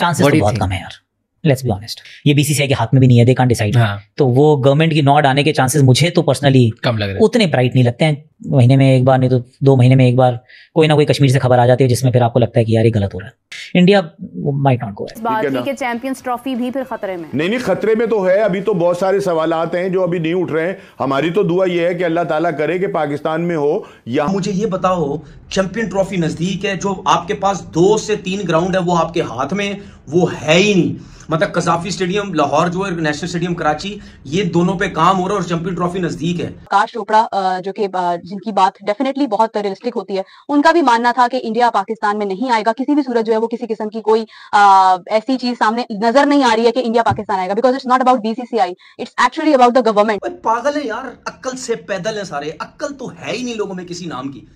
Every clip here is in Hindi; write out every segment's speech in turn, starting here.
चांसेस तो बहुत कम है यार, लेट्स बी ऑनेस्ट। ये बीसीसीआई के हाथ में भी नहीं है, दे कांट डिसाइड। तो वो गवर्नमेंट की नॉड आने के चांसेस मुझे तो पर्सनली कम लग रहे हैं, उतने ब्राइट नहीं लगते हैं। महीने में एक बार, नहीं तो 2 महीने में एक बार कोई ना कोई कश्मीर से खबर आ जाती है जिसमें फिर आपको लगता है कि यार ये गलत हो रहा है। India might not go. बात थी कि चैंपियंस ट्रॉफी भी फिर खतरे में। नहीं खतरे में तो है, अभी तो बहुत सारे सवालात हैं जो अभी नहीं उठ रहे हैं। हमारी तो दुआ ये है कि अल्लाह ताला करे कि पाकिस्तान में हो या। मुझे ये बताओ, चैंपियन ट्रॉफी नजदीक है, जो आपके पास 2 से 3 ग्राउंड है वो आपके हाथ में वो है ही नहीं। मतलब कज़ाफी स्टेडियम लाहौर जो है, नेशनल स्टेडियम कराची, ये दोनों पे काम हो रहा है और चैंपियन ट्रॉफी नजदीक है। आकाश चोपड़ा जो कि जिनकी बात डेफिनेटली बहुत रियलिस्टिक होती है, उनका भी मानना था कि इंडिया पाकिस्तान में नहीं आएगा किसी भी सूरत जो है वो किसी किस्म की कोई ऐसी चीज सामने नजर नहीं आ रही है कि इंडिया पाकिस्तान आएगा, because it's not about BCCI, it's actually about the government. पागल है यार, अक्ल से पैदल है सारे, अक्ल तो है ही नहीं लोगों में किसी नाम की।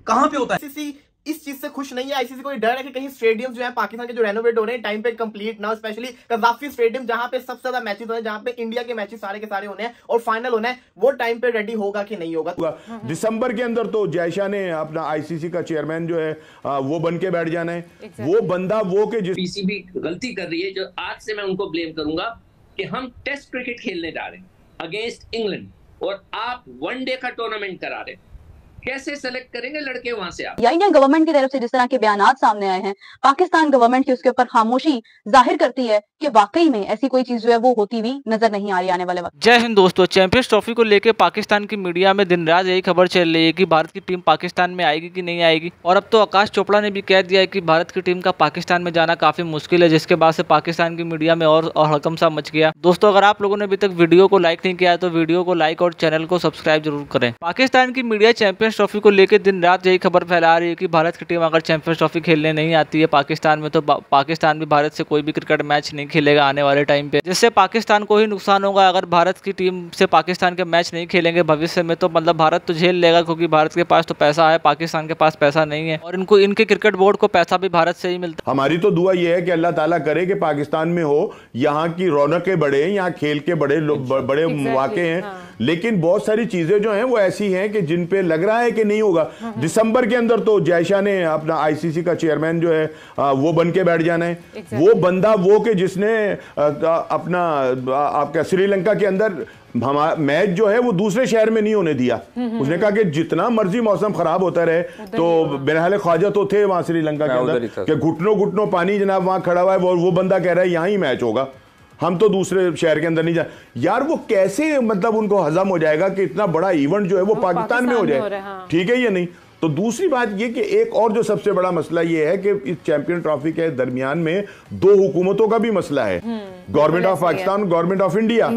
कहां पे होता है? आईसीसी इस चीज से खुश नहीं है। आईसीसी को डर है कि कहीं स्टेडियम जो है पाकिस्तान के जो रेनोवेट हो रहे हैं टाइम पे कंप्लीट ना, स्पेशली कज़ाफी स्टेडियम जहां पे सबसे ज्यादा मैचेस होने हैं, जहां पे इंडिया के मैचेस सारे के सारे होने हैं और फाइनल होना है, वो टाइम पे रेडी होगा कि नहीं होगा। दिसंबर के अंदर तो जयशाह ने अपना आईसीसी का चेयरमैन जो है वो बन के बैठ जाना है। वो बंदा वो के जिस पीसीबी गलती कर रही है, जो आज से मैं उनको ब्लेम करूंगा कि हम टेस्ट क्रिकेट खेलने जा रहे हैं अगेंस्ट इंग्लैंड और आप वनडे का टूर्नामेंट करा रहे हैं। कैसे सेलेक्ट करेंगे लड़के वहां से आप? या इंडियन गवर्नमेंट की तरफ से जिस तरह के बयानात सामने आए हैं, पाकिस्तान गवर्नमेंट की उसके ऊपर खामोशी जाहिर करती है कि वाकई में ऐसी कोई चीज जो है वो होती हुई नजर नहीं आ रही आने वाले वक्त। जय हिंद दोस्तों। चैंपियंस ट्रॉफी को लेकर पाकिस्तान की मीडिया में दिन रात यही खबर चल रही है कि भारत की टीम पाकिस्तान में आएगी कि नहीं आएगी, और अब तो आकाश चोपड़ा ने भी कह दिया है कि भारत की टीम का पाकिस्तान में जाना काफी मुश्किल है, जिसके बाद से पाकिस्तान की मीडिया में और हड़कंप सा मच गया। दोस्तों, अगर आप लोगों ने अभी तक वीडियो को लाइक नहीं किया तो वीडियो को लाइक और चैनल को सब्सक्राइब जरूर करें। पाकिस्तान की मीडिया चैंपियंस ट्रॉफी को लेकर दिन रात यही खबर फैला रही है कि भारत की टीम अगर चैंपियंस ट्रॉफी खेलने नहीं आती है पाकिस्तान में, तो पाकिस्तान भी भारत से कोई भी क्रिकेट मैच नहीं खेलेगा आने वाले टाइम पे, जिससे पाकिस्तान को ही नुकसान होगा। अगर भारत की टीम से पाकिस्तान के मैच नहीं खेलेंगे भविष्य में, तो मतलब भारत तो झेल लेगा, क्योंकि भारत के पास तो पैसा है, पाकिस्तान के पास पैसा नहीं है, और इनको इनके क्रिकेट बोर्ड को पैसा भी भारत से ही मिलता है। हमारी तो दुआ यह है कि अल्लाह ताला करे कि पाकिस्तान में हो, यहाँ की रौनकें बढ़े, यहाँ खेल के बड़े मौके हैं। लेकिन बहुत सारी चीजें जो हैं वो ऐसी हैं कि जिन पे लग रहा है कि नहीं होगा। दिसंबर के अंदर तो जयशाह ने अपना आईसीसी का चेयरमैन जो है वो बन के बैठ जाना है। वो बंदा वो के जिसने अपना आपका श्रीलंका के अंदर मैच जो है वो दूसरे शहर में नहीं होने दिया। उसने कहा कि जितना मर्जी मौसम खराब होता रहे, तो बहरहाल ख्वाजा तो थे वहां श्रीलंका के अंदर कि घुटनों पानी जनाब वहां खड़ा हुआ है, वो बंदा कह रहा है यहां ही मैच होगा, हम तो दूसरे शहर के अंदर नहीं जा। यार वो कैसे मतलब उनको हजम हो जाएगा कि इतना बड़ा इवेंट जो है वो पाकिस्तान में हो जाए? ठीक है या नहीं? तो दूसरी बात ये कि एक और जो सबसे बड़ा मसला ये है कि इस चैंपियन ट्रॉफी के दरमियान में 2 हुकूमतों का भी मसला है, government of Pakistan, government of India.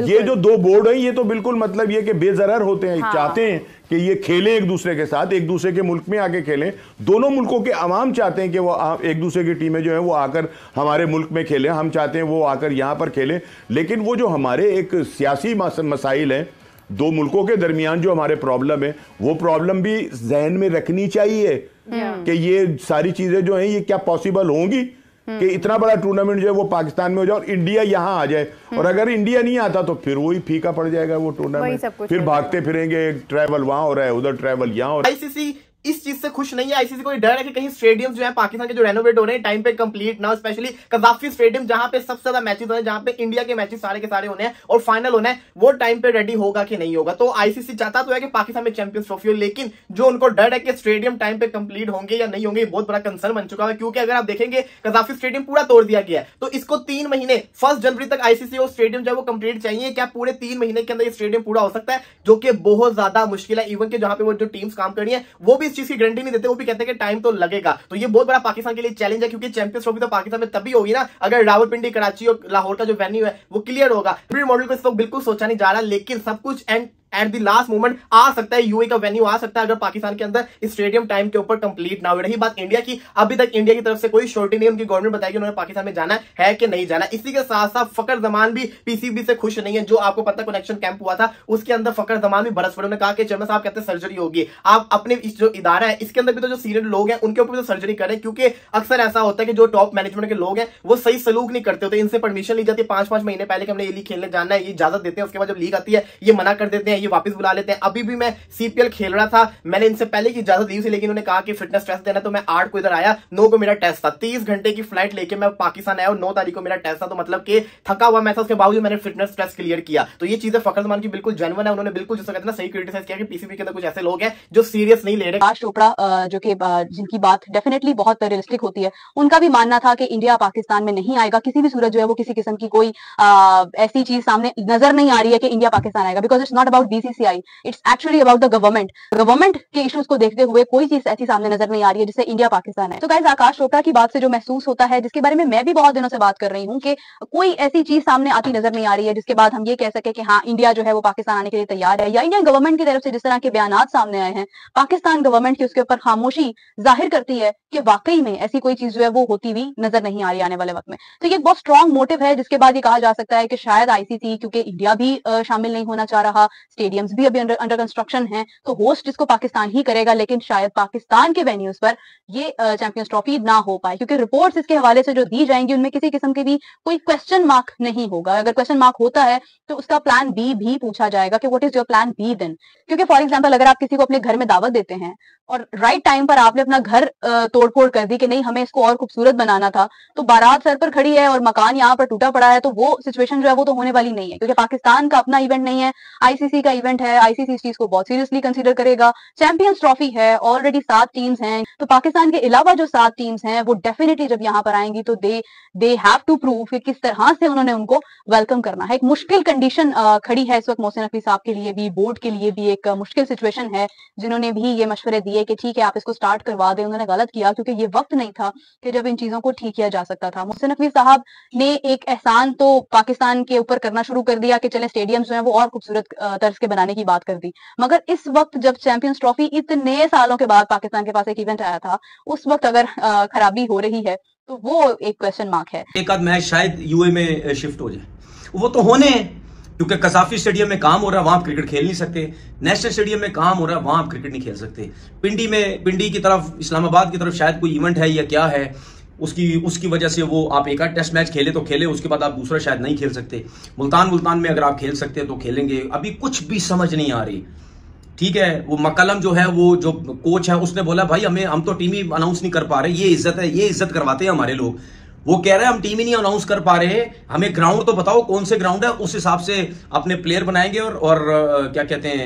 ये जो 2 बोर्ड है ये तो बिल्कुल मतलब ये कि बेजरर होते हैं। चाहते हैं कि ये खेलें एक दूसरे के साथ, एक दूसरे के मुल्क में आके खेलें। दोनों मुल्कों के अवाम चाहते हैं कि वो एक दूसरे की टीमें जो है वो आकर हमारे मुल्क में खेलें, हम चाहते हैं वो आकर यहाँ पर खेलें। लेकिन वो जो हमारे एक सियासी मसाइल हैं, 2 मुल्कों के दरमियान जो हमारे प्रॉब्लम है, वो प्रॉब्लम भी जहन में रखनी चाहिए कि ये सारी चीजें जो हैं ये क्या पॉसिबल होंगी कि इतना बड़ा टूर्नामेंट जो है वो पाकिस्तान में हो जाए और इंडिया यहाँ आ जाए। और अगर इंडिया नहीं आता तो फिर वही फीका पड़ जाएगा वो टूर्नामेंट, फिर भागते फिरेंगे, ट्रैवल वहां हो रहा है, उधर ट्रैवल यहाँ हो रहा है। आईसीसी इस चीज से खुश नहीं है। आईसीसी को डर है कि कहीं स्टेडियम जो है पाकिस्तान के जो रेनोवेट हो रहे हैं टाइम पे कंप्लीट ना, स्पेशली कज़ाफी स्टेडियम जहां पे सबसे ज्यादा मैचेस होने हैं, जहां पे इंडिया के मैचेस सारे के सारे होने हैं और फाइनल होना है, वो टाइम पे रेडी होगा कि नहीं होगा। तो आईसीसी चाहता तो है कि पाकिस्तान में चैंपियंस ट्रॉफी हो, लेकिन जो उनको डर है कि स्टेडियम टाइम पे कंप्लीट होंगे या नहीं होंगे, बहुत बड़ा कंसर्न बन चुका है। क्योंकि अगर आप देखेंगे कज़ाफी स्टेडियम पूरा तोड़ दिया गया है, तो इसको 3 महीने 1 जनवरी तक आईसीसी को स्टेडियम जो है वो कंप्लीट चाहिए। क्या पूरे 3 महीने के अंदर ये स्टेडियम पूरा हो सकता है? जो कि बहुत ज्यादा मुश्किल है। इवन के जहां पे वो जो टीम्स काम कर रही है वो भी इस चीज की गारंटी नहीं देते, वो भी कहते हैं कि टाइम तो लगेगा। तो ये बहुत बड़ा पाकिस्तान के लिए चैलेंज है, क्योंकि चैंपियंस ट्रॉफी तो पाकिस्तान में तभी होगी ना अगर रावलपिंडी, कराची और लाहौर का जो वेन्यू है वो क्लियर होगा। हाइब्रिड मॉडल को इस वक्त बिल्कुल सोचा नहीं जा रहा, लेकिन सब कुछ एट द लास्ट मोमेंट आ सकता है। यूएई का वेन्यू आ सकता है अगर पाकिस्तान के अंदर स्टेडियम टाइम के ऊपर कंप्लीट ना हो। रही बात इंडिया की, अभी तक इंडिया की तरफ से कोई श्योरिटी नहीं, उनकी गवर्नमेंट बताएगी उन्होंने पाकिस्तान में जाना है कि नहीं जाना। इसी के साथ साथ फखर जमान भी पीसीबी से खुश नहीं है। जो आपको पता कनेक्शन कैंप हुआ था उसके अंदर फखर जमान भी बरस पड़े, उन्होंने कहा कि चेयरमैन साहब कहते हैं सर्जरी होगी। आप अपने इस जो इदारा है इसके अंदर भी तो जो सीनियर लोग हैं उनके ऊपर भी तो सर्जरी करें, क्योंकि अक्सर ऐसा होता है कि जो टॉप मैनेजमेंट के लोग हैं वो सही सलूक नहीं करते होते। इनसे परमिशन ली जाती है 5-5 महीने पहले कि हमने ये लीग खेलने जाना है, ये इजाजत देते हैं, उसके बाद जब लीग आती है ये मना कर देते हैं, ये वापस बुला लेते हैं। अभी भी मैं सीपीएल खेल रहा था, मैंने इनसे पहले की इजाजत दी थी, लेकिन उन्होंने कहा कि फिटनेस टेस्ट देना, तो मैं 8 को इधर आया, 9 को मेरा टेस्ट था, 30 घंटे की फ्लाइट लेके मैं पाकिस्तान आया और 9 तारीख को मेरा टेस्ट था। तो मतलब कि थका हुआ मैं था, उसके बावजूद मैंने फिटनेस टेस्ट क्लियर किया। तो ये चीजें फखर जमान की बिल्कुल जेन्युइन है। उन्होंने बिल्कुल जिसको कहते हैं ना सही क्रिटिसाइज किया कि पीसीबी के अंदर कुछ ऐसे लोग हैं जो सीरियस नहीं ले रहे। आकाश चोपड़ा जो कि जिनकी बात डेफिनेटली बहुत रियलिस्टिक होती है, उनका भी मानना था कि इंडिया पाकिस्तान में नहीं आएगा किसी भी सूरत जो है वो किसी किस्म की कोई ऐसी चीज सामने नजर नहीं आ रही है कि इंडिया पाकिस्तान आएगा, because it's not about BCCI, it's actually about the government के इश्यूज को देखते हुए कोई चीज ऐसी सामने नजर नहीं आ रही है जिससे इंडिया पाकिस्तान है। तो गाइस, आकाश चोपड़ा की बात से जो महसूस होता है, जिसके बारे में मैं भी बहुत दिनों से बात कर रही हूँ कि कोई ऐसी चीज सामने आती नजर नहीं आ रही है जिसके बाद हम ये कह सके कि हाँ इंडिया जो है वो पाकिस्तान आने के लिए तैयार है, या इंडियन गवर्नमेंट की तरफ से जिस तरह के बयान सामने आए हैं, पाकिस्तान गवर्नमेंट की उसके ऊपर खामोशी जाहिर करती है कि वाकई में ऐसी कोई चीज जो है वो होती हुई नजर नहीं आ रही आने वाले वक्त में। तो ये एक बहुत स्ट्रॉन्ग मोटिव है, जिसके बाद ये कहा जा सकता है कि शायद आईसीसी, क्योंकि इंडिया भी शामिल नहीं होना चाह रहा, स्टेडियम्स भी अभी अंडर कंस्ट्रक्शन है, तो होस्ट जिसको पाकिस्तान ही करेगा, लेकिन शायद पाकिस्तान के वेन्यूज पर ये चैंपियंस ट्रॉफी ना हो पाए, क्योंकि रिपोर्ट्स इसके हवाले से जो दी जाएंगी उनमें किसी किस्म की भी कोई क्वेश्चन मार्क नहीं होगा। अगर क्वेश्चन मार्क होता है तो उसका प्लान बी भी पूछा जाएगा कि what is your plan B then. क्योंकि फॉर एग्जांपल अगर आप किसी को अपने घर में दावत देते हैं और राइट टाइम पर आपने अपना घर तोड़फोड़ कर दी कि नहीं हमें इसको और खूबसूरत बनाना था, तो बारात सर पर खड़ी है और मकान यहाँ पर टूटा पड़ा है, तो वो सिचुएशन जो है वो तो होने वाली नहीं है, क्योंकि पाकिस्तान का अपना इवेंट नहीं है, आईसीसी का इवेंट है, आईसीसी इस चीज को बहुत सीरियसली कंसीडर करेगा। चैंपियंस ट्रॉफी है, ऑलरेडी 7 टीम्स हैं, तो पाकिस्तान के अलावा जो 7 टीम्स हैं वो डेफिनेटली जब यहाँ पर आएंगी तो दे हैव टू प्रूव कि किस तरह से उन्होंने उनको वेलकम करना है। एक मुश्किल कंडीशन खड़ी है इस वक्त मोहसिन नकवी साहब के लिए भी, बोर्ड के लिए भी एक मुश्किल सिचुएशन है, जिन्होंने भी ये मशवरे दिए कि ठीक है आप इसको स्टार्ट करवा दें। उन्होंने गलत किया क्योंकि ये वक्त नहीं था कि जब इन चीजों को ठीक किया जा सकता था। मोहसिन नकवी साहब ने एक एहसान तो पाकिस्तान के ऊपर करना शुरू कर दिया कि चले स्टेडियम जो है वो और खूबसूरत तर्ज के बनाने की बात कर दी, मगर इस वक्त जब चैंपियंस ट्रॉफी इतने सालों के बाद पाकिस्तान के पास एक इवेंट आया था, उस वक्त अगर खराबी हो रही है तो वो एक क्वेश्चन मार्क है। एक आध मैच शायद यूए में शिफ्ट हो जाए, वो तो होने हैं, क्योंकि कसाफी स्टेडियम में काम हो रहा है, वहां आप क्रिकेट खेल नहीं सकते। नेशनल स्टेडियम में काम हो रहा है, वहां आप क्रिकेट नहीं खेल सकते। पिंडी की तरफ, इस्लामाबाद की तरफ शायद कोई इवेंट है या क्या है, उसकी वजह से वो आप एक आध टेस्ट मैच खेले तो खेले, उसके बाद आप दूसरा शायद नहीं खेल सकते। मुल्तान में अगर आप खेल सकते हैं तो खेलेंगे। अभी कुछ भी समझ नहीं आ रही, ठीक है। वो मकलम जो है, वो जो कोच है, उसने बोला भाई हम तो टीम ही अनाउंस नहीं कर पा रहे, ये इज्जत है, ये इज्जत करवाते हैं हमारे लोग। वो कह रहे हैं हम टीम ही नहीं अनाउंस कर पा रहे, हमें ग्राउंड तो बताओ कौन से ग्राउंड है, उस हिसाब से अपने प्लेयर बनाएंगे और क्या कहते हैं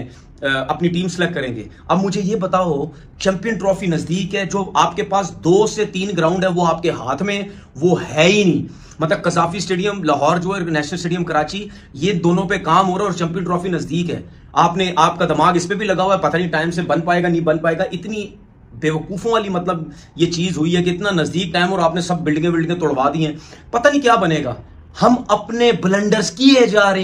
अपनी टीम सेलेक्ट करेंगे। अब मुझे ये बताओ, चैंपियन ट्रॉफी नजदीक है, जो आपके पास 2 से 3 ग्राउंड है वो आपके हाथ में वो है ही नहीं। मतलब कसाफी स्टेडियम लाहौर जो है, नेशनल स्टेडियम कराची, ये दोनों पे काम हो रहा है और चैंपियन ट्रॉफी नजदीक है। आपका दिमाग इस पे भी लगा हुआ है, पता नहीं टाइम से बन पाएगा नहीं बन पाएगा। इतनी बेवकूफों वाली मतलब ये चीज हुई है कि इतना नजदीक टाइम और आपने सब बिल्डिंगें तोड़वा दी हैं, पता नहीं क्या बनेगा। हम अपने ब्लंडर्स किए जा रहे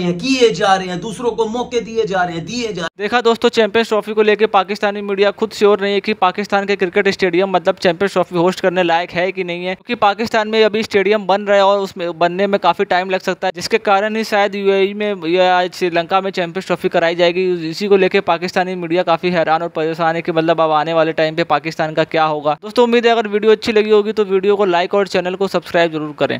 हैं, दूसरों को मौके दिए जा रहे हैं। देखा दोस्तों, चैंपियंस ट्रॉफी को लेकर पाकिस्तानी मीडिया खुद श्योर नहीं है कि पाकिस्तान के क्रिकेट स्टेडियम मतलब चैंपियंस ट्रॉफी होस्ट करने लायक है कि नहीं है, क्योंकि पाकिस्तान में अभी स्टेडियम बन रहा है और उसमें बनने में काफी टाइम लग सकता है, जिसके कारण ही शायद यूएई में या श्रीलंका में चैंपियंस ट्रॉफी कराई जाएगी। इसी को लेकर पाकिस्तानी मीडिया काफी हैरान और परेशान है कि मतलब अब आने वाले टाइम पे पाकिस्तान का क्या होगा। दोस्तों, उम्मीद है अगर वीडियो अच्छी लगी होगी तो वीडियो को लाइक और चैनल को सब्सक्राइब जरूर करें।